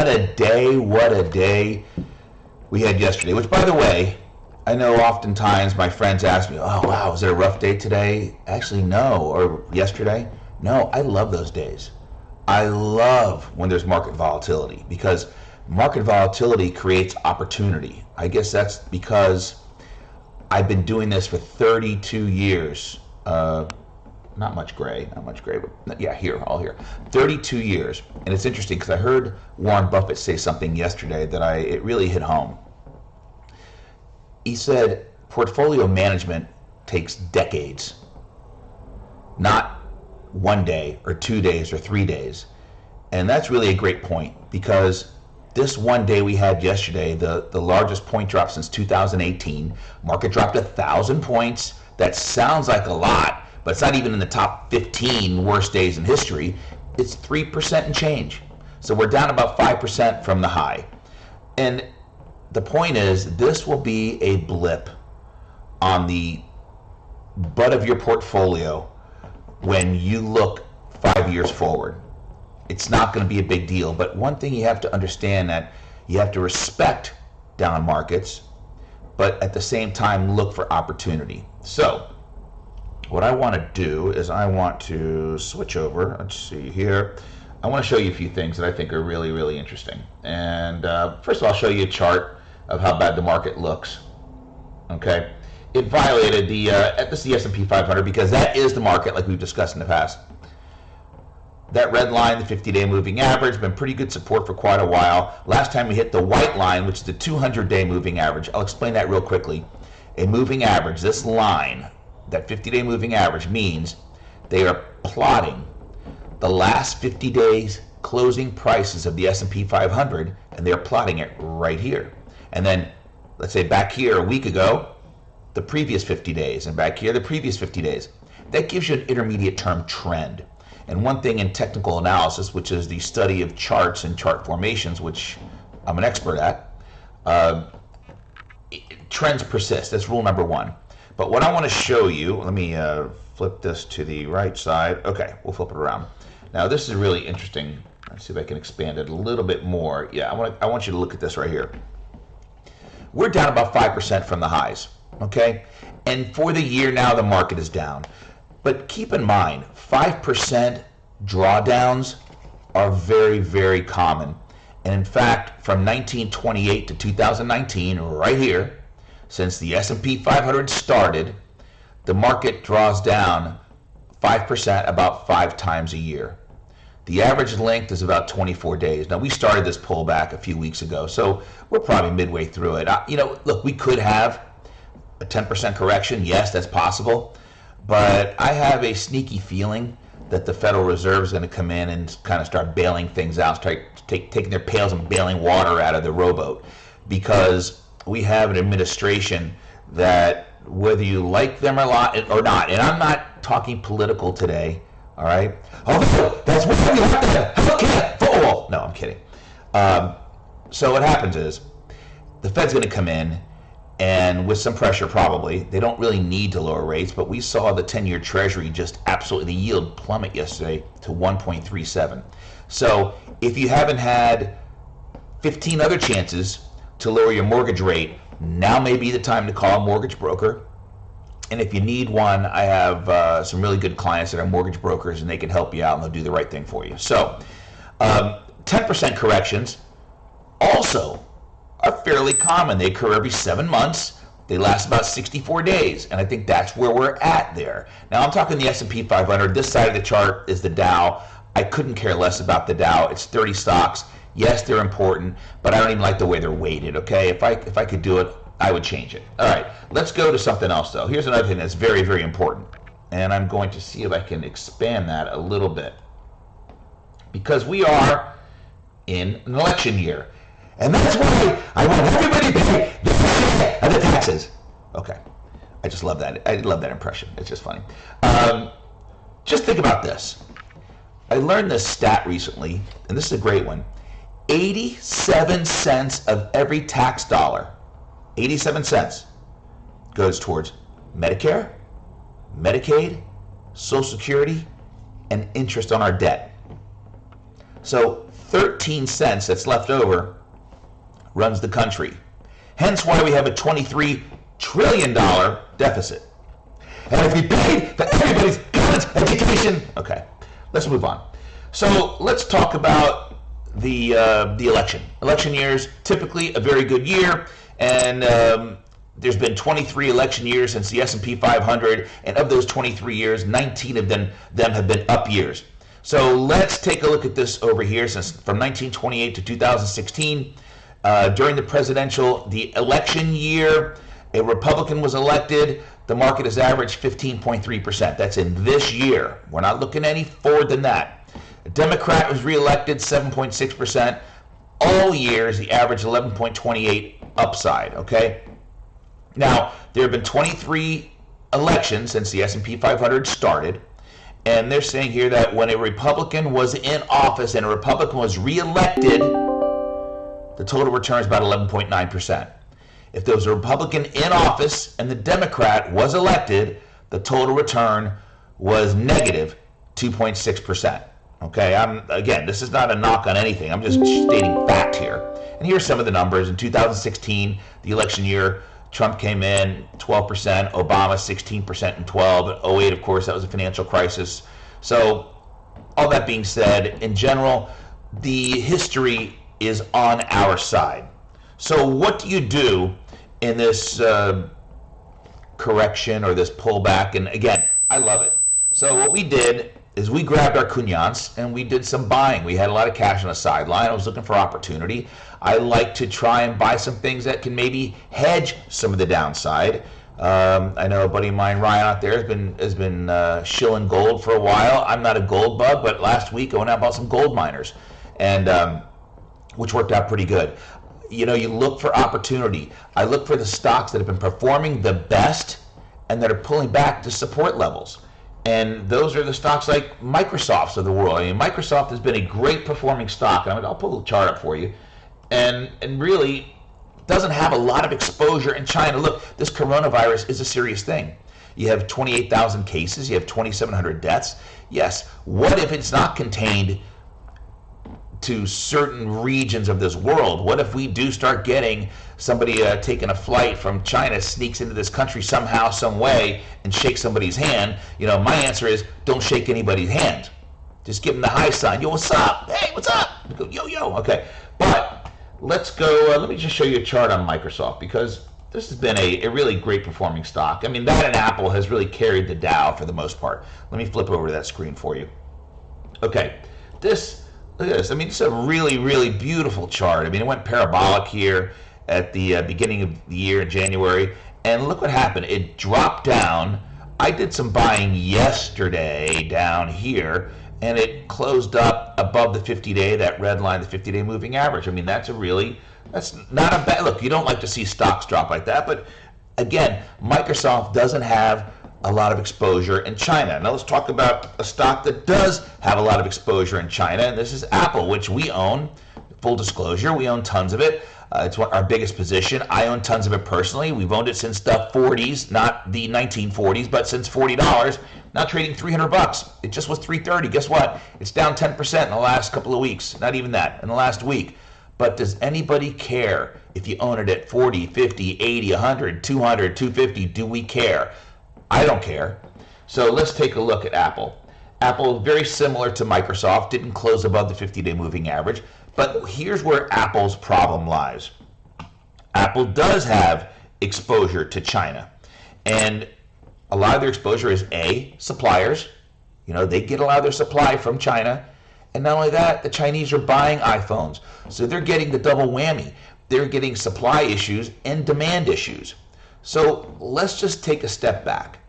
What a day we had yesterday. Which, by the way, I know oftentimes my friends ask me, oh, wow, was it a rough day today? Actually, no. Or yesterday? No, I love those days. I love when there's market volatility because market volatility creates opportunity. I guess that's because I've been doing this for 32 years. Not much gray, but yeah, all here. 32 years. And it's interesting because I heard Warren Buffett say something yesterday that it really hit home. He said portfolio management takes decades, not 1 day or 2 days or 3 days. And that's really a great point because this one day we had yesterday, the largest point drop since 2018, market dropped 1,000 points. That sounds like a lot, but it's not even in the top 15 worst days in history. It's 3% and change. So we're down about 5% from the high. And the point is, this will be a blip on the butt of your portfolio when you look 5 years forward. It's not going to be a big deal, but one thing you have to understand that you have to respect down markets, but at the same time look for opportunity. So what I want to do is I want to switch over. Let's see here. I want to show you a few things that I think are really, really interesting. And first of all, I'll show you a chart of how bad the market looks. Okay, it violated this is the S&P 500 because that is the market, like we've discussed in the past. That red line, the 50-day moving average, been pretty good support for quite a while. Last time we hit the white line, which is the 200-day moving average. I'll explain that real quickly. A moving average, this line, that 50-day moving average, means they are plotting the last 50 days closing prices of the S&P 500, and they're plotting it right here. And then, let's say back here a week ago, the previous 50 days, and back here the previous 50 days. That gives you an intermediate term trend. And one thing in technical analysis, which is the study of charts and chart formations, which I'm an expert at, trends persist. That's rule number one. But what I want to show you, let me flip this to the right side. Okay, we'll flip it around. Now this is really interesting. Let's see if I can expand it a little bit more. Yeah, I want you to look at this right here. We're down about 5% from the highs, okay? And for the year now, the market is down. But keep in mind, 5% drawdowns are very, very common. And in fact, from 1928 to 2019, right here, since the S&P 500 started, the market draws down 5% about 5 times a year. The average length is about 24 days. Now, we started this pullback a few weeks ago, so we're probably midway through it. Look, we could have a 10% correction. Yes, that's possible. But I have a sneaky feeling that the Federal Reserve is going to come in and kind of start bailing things out, start taking their pails and bailing water out of the rowboat, because we have an administration that, whether you like them or not, and I'm not talking political today, all right? Oh, that's what we have to healthcare for all. No, I'm kidding. So what happens is the Fed's going to come in, and with some pressure probably, they don't really need to lower rates, but we saw the 10-year Treasury just absolutely, the yield plummet yesterday to 1.37. So if you haven't had 15 other chances to lower your mortgage rate, now may be the time to call a mortgage broker. And if you need one, I have some really good clients that are mortgage brokers, and they can help you out and they'll do the right thing for you. So 10% corrections also are fairly common. They occur every 7 months. They last about 64 days, and I think that's where we're at there. Now, I'm talking the S&P 500. This side of the chart is the Dow. I couldn't care less about the Dow. It's 30 stocks. Yes, they're important, but I don't even like the way they're weighted, okay? If I could do it, I would change it. All right, let's go to something else, though. Here's another thing that's very, very important, and I'm going to see if I can expand that a little bit, because we are in an election year. And that's why I want everybody to pay the taxes. Okay, I just love that. I love that impression. It's just funny. Just think about this. I learned this stat recently, and this is a great one. 87 cents of every tax dollar, 87 cents, goes towards Medicare, Medicaid, Social Security, and interest on our debt. So 13 cents that's left over runs the country. Hence why we have a $23 trillion deficit. And if we paid for everybody's college education, okay, let's move on. So let's talk about the election. Election years, typically a very good year, and there's been 23 election years since the S&P 500, and of those 23 years, 19 of them have been up years. So let's take a look at this over here. Since from 1928 to 2016, during the election year, a Republican was elected. The market has averaged 15.3%. That's in this year. We're not looking any forward than that. A Democrat was reelected, 7.6%. All years, the average 11.28 upside, okay? Now, there have been 23 elections since the S&P 500 started, and they're saying here that when a Republican was in office and a Republican was reelected, the total return is about 11.9%. If there was a Republican in office and the Democrat was elected, the total return was negative 2.6%. Okay, again, this is not a knock on anything. I'm just stating fact here. And here's some of the numbers. In 2016, the election year, Trump came in 12%, Obama 16% in 12. In 08, of course, that was a financial crisis. So all that being said, in general, the history is on our side. So what do you do in this correction or this pullback? And again, I love it. So what we did is we grabbed our cunyans and we did some buying. We had a lot of cash on the sideline. I was looking for opportunity. I like to try and buy some things that can maybe hedge some of the downside. I know a buddy of mine, Ryan, out there has been shilling gold for a while. I'm not a gold bug, but last week I went out and bought some gold miners, and which worked out pretty good. You know, you look for opportunity. I look for the stocks that have been performing the best and that are pulling back to support levels. And those are the stocks like Microsoft's of the world. I mean, Microsoft has been a great performing stock. And I'll pull the chart up for you. And really doesn't have a lot of exposure in China. Look, this coronavirus is a serious thing. You have 28,000 cases. You have 2,700 deaths. Yes, what if it's not contained to certain regions of this world? What if we do start getting somebody taking a flight from China, sneaks into this country somehow, some way, and shakes somebody's hand? You know, my answer is don't shake anybody's hand. Just give them the high sign. Yo, what's up? Hey, what's up? Go, yo, yo. Okay, but let's go. Let me just show you a chart on Microsoft, because this has been a really great performing stock. I mean, that and Apple has really carried the Dow for the most part. Let me flip over to that screen for you. Okay, look at this. I mean, it's a really, really beautiful chart. I mean, it went parabolic here at the beginning of the year in January, and look what happened. It dropped down. I did some buying yesterday down here, and it closed up above the 50-day, that red line, the 50-day moving average. I mean, that's not a bad look. You don't like to see stocks drop like that, but again, Microsoft doesn't have a lot of exposure in China. Now let's talk about a stock that does have a lot of exposure in China, and this is Apple, which we own. Full disclosure, we own tons of it. It's our biggest position. I own tons of it personally. We've owned it since the 40s, not the 1940s, but since $40. Now trading $300. It just was $330. Guess what? It's down 10% in the last couple of weeks. Not even that, in the last week. But does anybody care if you own it at 40, 50, 80, 100, 200, 250? Do we care? I don't care. So let's take a look at Apple. Apple, very similar to Microsoft, didn't close above the 50-day moving average. But here's where Apple's problem lies. Apple does have exposure to China. And a lot of their exposure is suppliers. You know, they get a lot of their supply from China. And not only that, the Chinese are buying iPhones. So they're getting the double whammy. They're getting supply issues and demand issues. So let's just take a step back.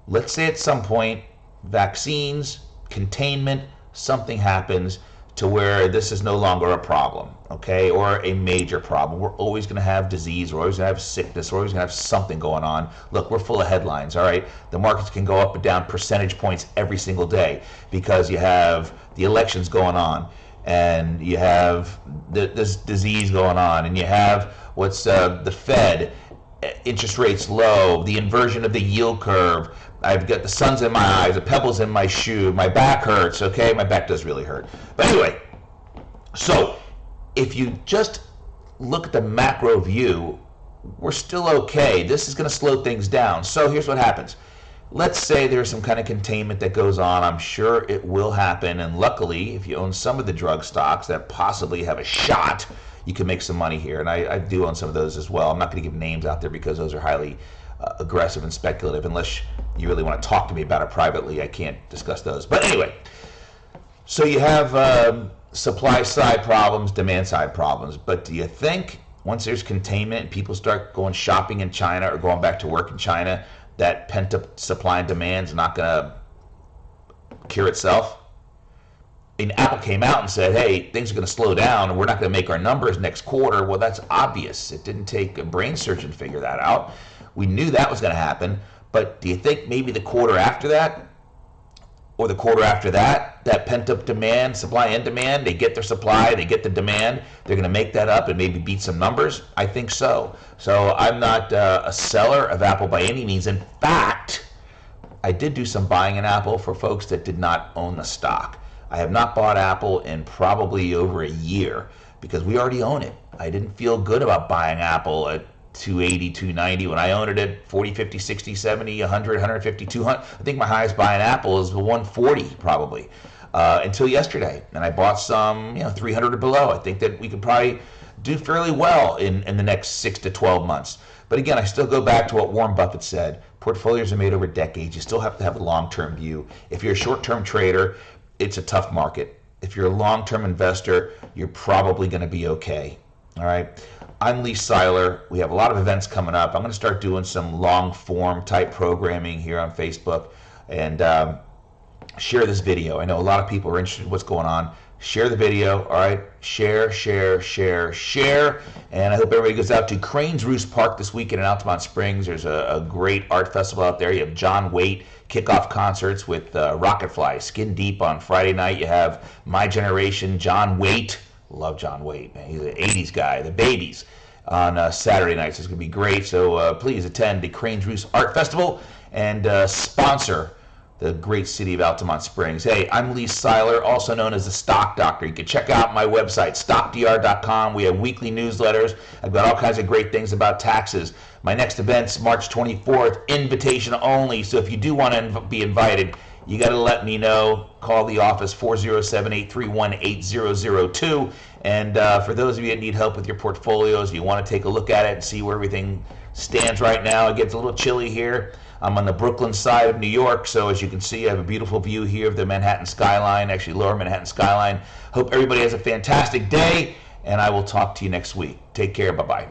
Let's say at some point, vaccines, containment, something happens to where this is no longer a problem, okay, or a major problem. We're always going to have disease, we're always going to have sickness, we're always going to have something going on. Look, we're full of headlines, all right? The markets can go up and down percentage points every single day because you have the elections going on, and you have this disease going on, and you have what's the Fed, interest rates low, the inversion of the yield curve. I've got the sun's in my eyes, the pebbles in my shoe, my back hurts, okay? My back does really hurt. But anyway, So if you just look at the macro view, we're still okay. This is going to slow things down. So here's what happens. Let's say there's some kind of containment that goes on. I'm sure it will happen. And luckily, if you own some of the drug stocks that possibly have a shot, you can make some money here. And I do own some of those as well. I'm not going to give names out there because those are highly aggressive and speculative. Unless you really want to talk to me about it privately, I can't discuss those. But anyway, so you have supply side problems, demand side problems. But do you think once there's containment and people start going shopping in China or going back to work in China, that pent-up supply and demand is not going to cure itself? I mean, Apple came out and said, hey, things are going to slow down and we're not going to make our numbers next quarter. Well, that's obvious. It didn't take a brain surgeon to figure that out. We knew that was going to happen. But do you think maybe the quarter after that or the quarter after that, that pent-up demand, supply and demand, they get their supply, they get the demand, they're going to make that up and maybe beat some numbers? I think so. So I'm not a seller of Apple by any means. In fact, I did do some buying in Apple for folks that did not own the stock. I have not bought Apple in probably over a year because we already own it. I didn't feel good about buying Apple at 280, 290 when I owned it at 40, 50, 60, 70, 100, 150, 200. I think my highest buy in Apple is the 140 probably until yesterday. And I bought some 300 or below. I think that we could probably do fairly well in the next 6 to 12 months. But again, I still go back to what Warren Buffett said. Portfolios are made over decades. You still have to have a long-term view. If you're a short-term trader, it's a tough market. If you're a long-term investor, you're probably going to be okay. All right. I'm Lee Seiler. We have a lot of events coming up. I'm going to start doing some long-form type programming here on Facebook and share this video. I know a lot of people are interested in what's going on. Share the video, all right? Share, share, share, share. And I hope everybody goes out to Crane's Roost Park this weekend in Altamont Springs. There's a great art festival out there. You have John Waite kickoff concerts with Rocketfly, Skin Deep on Friday night. You have My Generation, John Waite. Love John Waite, man. He's an 80s guy. The Babies on Saturday nights. It's going to be great. So please attend the Crane's Roost Art Festival and sponsor the great city of Altamont Springs. Hey, I'm Lee Seiler, also known as the Stock Doctor. You can check out my website, stockdr.com. We have weekly newsletters. I've got all kinds of great things about taxes. My next event's March 24th, invitation only. So if you do want to be invited, you got to let me know. Call the office, 407-831-8002. And for those of you that need help with your portfolios, you want to take a look at it and see where everything stands right now. It gets a little chilly here. I'm on the Brooklyn side of New York, so as you can see, I have a beautiful view here of the Manhattan skyline, actually lower Manhattan skyline. Hope everybody has a fantastic day, and I will talk to you next week. Take care. Bye-bye.